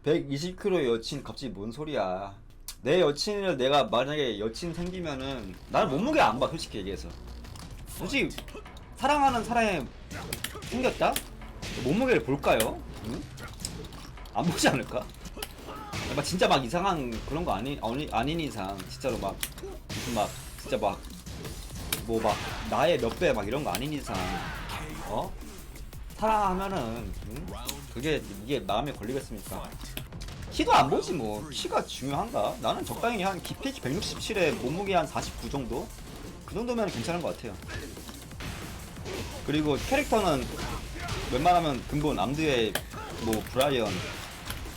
120kg 여친 갑자기 뭔 소리야. 내 여친을 내가 만약에 여친 생기면은 나는 몸무게 안 봐, 솔직히 얘기해서. 솔직히 사랑하는 사람이 생겼다? 몸무게를 볼까요? 응? 안 보지 않을까? 막 진짜 막 이상한 그런 거 아닌 이상 진짜로 막 무슨 막 진짜 막 뭐 막 나의 몇 배 막 이런 거 아닌 이상 사랑하면은 그게 이게 마음에 걸리겠습니까? 키도 안 보지 뭐. 키가 중요한가? 나는 적당히 한 키 167에 몸무게 한 49 정도? 그 정도면 괜찮은 것 같아요. 그리고 캐릭터는 웬만하면 근본 암드의 뭐 브라이언,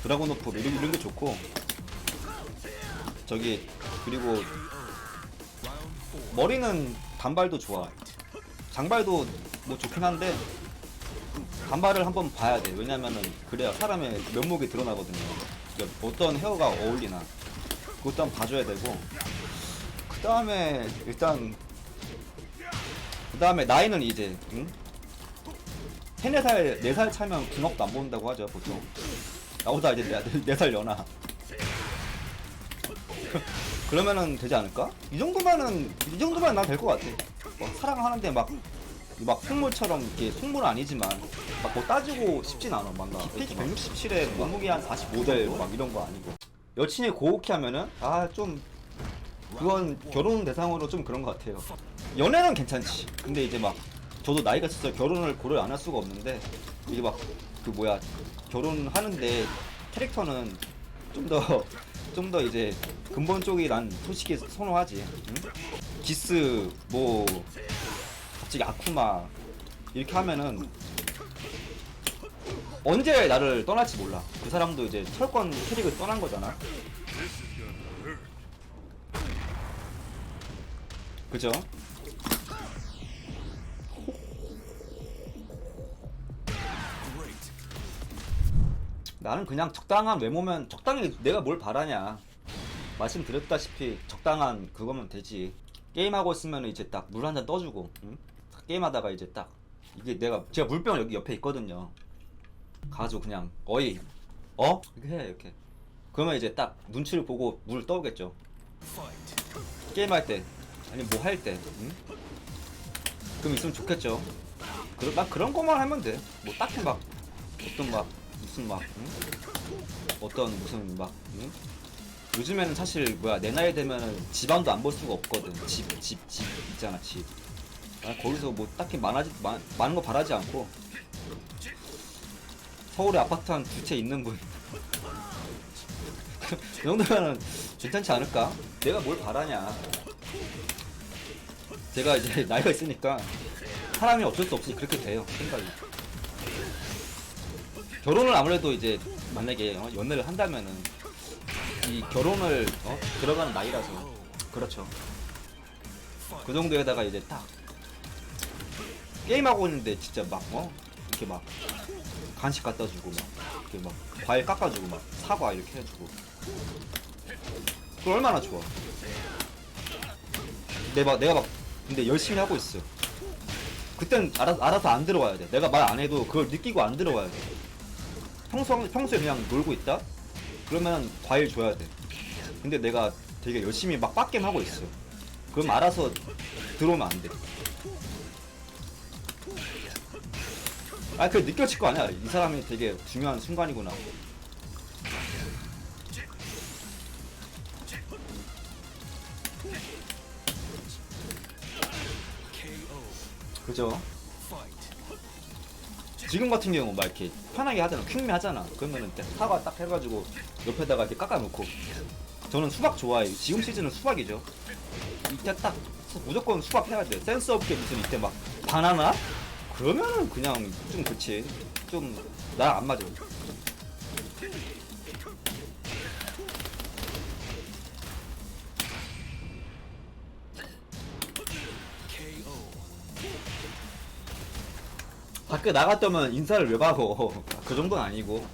드라곤오프 이런 게 좋고, 저기 그리고 머리는 단발도 좋아. 장발도 뭐 좋긴 한데 단발을 한번 봐야 돼. 왜냐면은 그래야 사람의 면목이 드러나거든요. 그러니까 어떤 헤어가 어울리나 그것도 한번 봐줘야 되고, 그 다음에 일단 그 다음에 나이는 이제 3, 4살 4살 차면 군업도 안 본다고 하죠 보통. 나보다 이제 4살 연하. 그러면은 되지 않을까? 이 정도면 난 될 것 같아. 사랑하는데 막 속물처럼 이렇게 속물은 아니지만 막 뭐 따지고 싶진 않아. 뭔가 피 167에 몸무게 한 45대 막 이런 거 아니고. 여친이 고오키 하면은 좀 그건 결혼 대상으로 좀 그런 것 같아요. 연애는 괜찮지. 근데 이제 막 저도 나이가 있어서 결혼을 고려 안 할 수가 없는데, 이게 막 그 뭐야 결혼하는데 캐릭터는 좀 더 이제 근본 쪽이 난 솔직히 선호하지. 응? 기스 뭐 갑자기 아쿠마 이렇게 하면은 언제 나를 떠날지 몰라. 그 사람도 이제 철권 캐릭을 떠난 거잖아. 그죠? 나는 그냥 적당한 외모면, 적당히 내가 뭘 바라냐. 말씀드렸다시피 적당한 그거면 되지. 게임하고 있으면 이제 딱 물 한 잔 떠주고, 응? 게임하다가 이제 딱 이게 제가 물병 여기 옆에 있거든요. 가지고 그냥 이렇게 해 이렇게. 그러면 이제 딱 눈치를 보고 물 떠오겠죠. 게임할 때 아니 뭐 할 때, 응? 그럼 있으면 좋겠죠. 난 그런 것만 하면 돼. 뭐 딱히 막 어떤 막 무슨 막 어떤 무슨 막 요즘에는 사실 뭐야 내 나이 되면은 집안도 안 볼 수가 없거든. 집 있잖아 집. 거기서 뭐 딱히 많은 거 바라지 않고 서울에 아파트 한 2채 있는 분. 그 정도면은 괜찮지 않을까? 내가 뭘 바라냐. 제가 이제 나이가 있으니까 사람이 어쩔 수 없이 그렇게 돼요 생각이. 결혼을 아무래도 이제 만약에 연애를 한다면은 이 결혼을 들어가는 나이라서 그렇죠. 그 정도에다가 이제 딱 게임하고 있는데 진짜 막 이렇게 막 간식 갖다 주고 막 이렇게 막 과일 깎아주고 막 사과 이렇게 해주고, 그거 얼마나 좋아. 내가 막 근데 열심히 하고 있어. 그땐 알아서 안 들어와야 돼. 내가 말 안 해도 그걸 느끼고 안 들어와야 돼. 평소에 그냥 놀고 있다? 그러면 과일 줘야 돼. 근데 내가 되게 열심히 막 빡겜 하고 있어. 그럼 알아서 들어오면 안 돼. 그게 느껴질 거 아니야. 이 사람이 되게 중요한 순간이구나. 그죠? 지금 같은 경우 막 이렇게 편하게 하잖아. 퀵미 하잖아. 그러면은 사과 딱 해가지고 옆에다가 이렇게 깎아놓고. 저는 수박 좋아해요. 지금 시즌은 수박이죠. 이때 딱 무조건 수박 해야 돼. 센스 없게 무슨 이때 막 바나나? 그러면은 그냥 좀 그치. 좀 나랑 안 맞아. 밖에 나갔다면 인사를 왜 받고. 그 정도는 아니고.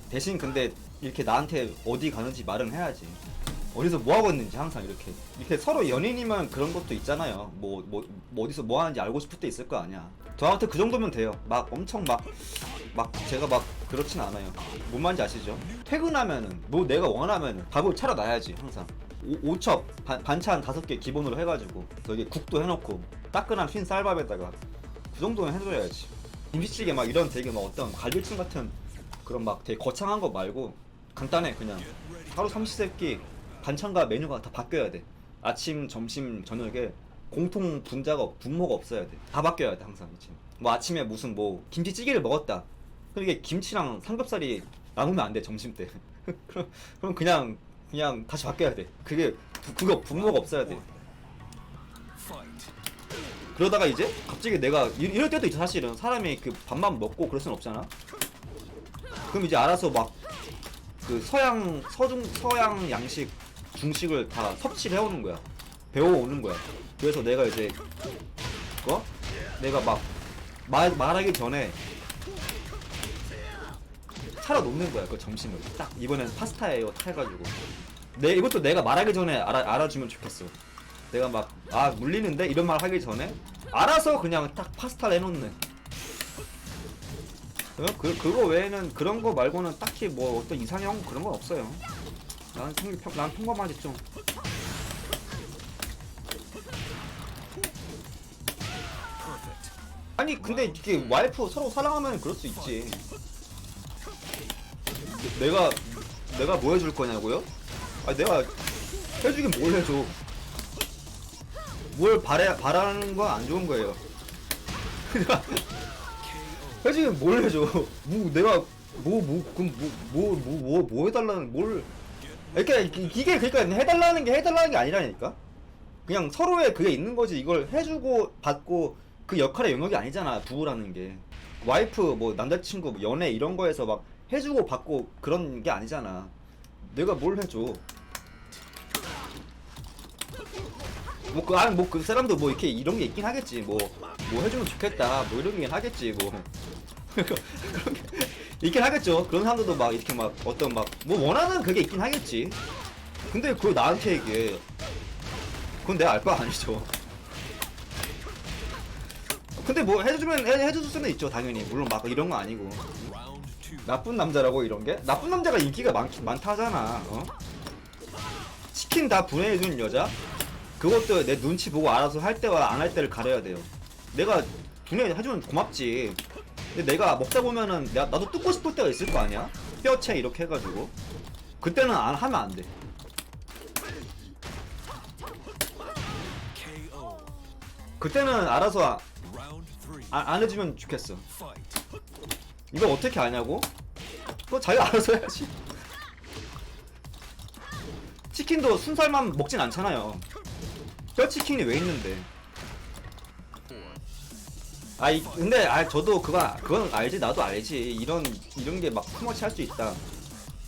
대신 근데 이렇게 나한테 어디 가는지 말은 해야지. 어디서 뭐 하고 있는지 항상 이렇게 서로 연인이면 그런 것도 있잖아요. 뭐 어디서 뭐 하는지 알고 싶을 때 있을 거 아니야. 저한테 그 정도면 돼요. 막 엄청 막 막 제가 막 그렇진 않아요. 뭔 말인지 아시죠? 퇴근하면은 뭐 내가 원하면은 밥을 차려놔야지 항상. 오첩 반찬 5개 기본으로 해가지고 저기 국도 해놓고 따끈한 흰 쌀밥에다가 그 정도는 해줘야지. 김치찌개 막 이런 되게 막 어떤 갈비찜 같은 그런 막 되게 거창한 거 말고 간단해. 그냥 하루 삼시세끼 반찬과 메뉴가 다 바뀌어야 돼. 아침, 점심, 저녁에 공통 분모가 없어야 돼. 다 바뀌어야 돼 항상. 그치? 뭐 아침에 무슨 뭐 김치찌개를 먹었다. 그럼 이게 김치랑 삼겹살이 남으면 안 돼 점심 때. 그럼 그냥 다시 바뀌어야 돼. 그거 분모가 없어야 돼. 그러다가 이제 갑자기 내가 이럴 때도 있죠. 사실은 사람이 그 밥만 먹고 그럴 순 없잖아. 그럼 이제 알아서 막 그 서양 양식 중식을 다 섭취를 해오는 거야. 배워오는 거야. 그래서 내가 이제 내가 막 말하기 전에 차려 놓는 거야. 그 점심을 딱 이번엔 파스타예요 해가지고 이것도 내가 말하기 전에 알아주면 좋겠어. 내가 막 물리는데 이런 말 하기 전에 알아서 그냥 딱 파스타를 해놓네. 그거 외에는 그런 거 말고는 딱히 뭐 어떤 이상형 그런 건 없어요. 난 평범하지 좀. 아니 근데 이게 와이프 서로 사랑하면 그럴 수 있지. 내가 뭐 해줄 거냐고요? 내가 해주긴 뭘 해줘. 뭘 바라는 건 안 좋은 거예요. 해주긴 뭘 해줘. 내가 뭐 해달라는 뭘. 그러니까 해달라는 게 아니라니까. 그냥 서로의 그게 있는 거지. 이걸 해주고 받고 그 역할의 영역이 아니잖아. 부부라는 게. 와이프 뭐 남자친구 뭐 연애 이런 거에서 막 해주고 받고 그런 게 아니잖아. 내가 뭘 해줘. 그 사람도 뭐 이렇게 이런 게 있긴 하겠지. 뭐 해주면 좋겠다. 뭐 이런 게 하겠지. 뭐 그런 게 있긴 하겠죠. 그런 사람들도 막 이렇게 막 어떤 막 뭐 원하는 그게 있긴 하겠지. 근데 그걸 나한테 얘기해. 그건 내가 알 거 아니죠. 근데 뭐 해줄 수는 있죠. 당연히. 물론 막 이런 거 아니고. 나쁜 남자라고 이런 게? 나쁜 남자가 인기가 많다잖아. 치킨 다 분해해주는 여자? 그것도 내 눈치 보고 알아서 할 때와 안 할 때를 가려야 돼요. 내가 분해해주면 고맙지. 근데 내가 먹다 보면은 나도 뜯고 싶을 때가 있을 거 아니야? 뼈채 이렇게 해가지고. 그때는 하면 안 돼. 그때는 알아서 안 해주면 좋겠어. 이걸 어떻게 아냐고? 그거 자기가 알아서 해야지. 치킨도 순살만 먹진 않잖아요. 뼈치킨이 왜 있는데? 근데 저도 그건 알지. 나도 알지. 이런 게 막 투머치 할 수 있다.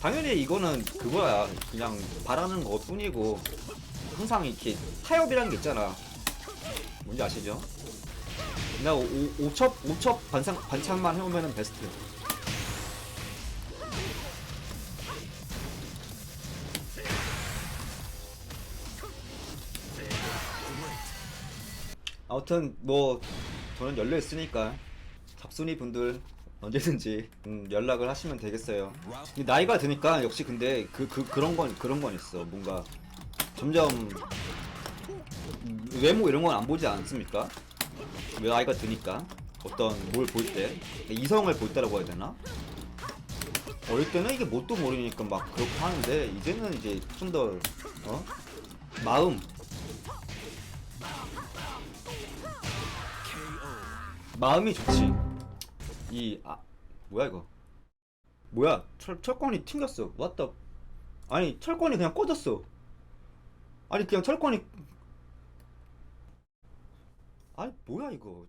당연히 이거는 그거야. 그냥 바라는 것 뿐이고 항상 이렇게 타협이라는 게 있잖아. 뭔지 아시죠? 내가 5첩 반찬만 해오면은 베스트. 아무튼 뭐 저는 열려 있으니까 잡순이 분들 언제든지 연락을 하시면 되겠어요. 나이가 드니까 역시 근데 그런 건 있어. 뭔가 점점 외모 이런 건 안 보지 않습니까? 나이가 드니까 어떤 뭘 볼 때 이성을 볼 때라고 해야 되나? 어릴 때는 이게 뭣도 모르니까 막 그렇게 하는데 이제는 이제 좀 더 마음이 좋지. 뭐야 이거? 뭐야? 철권이 튕겼어. 왔다. 아니 철권이 그냥 꺼졌어. 아니 그냥 철권이. 아니 뭐야 이거?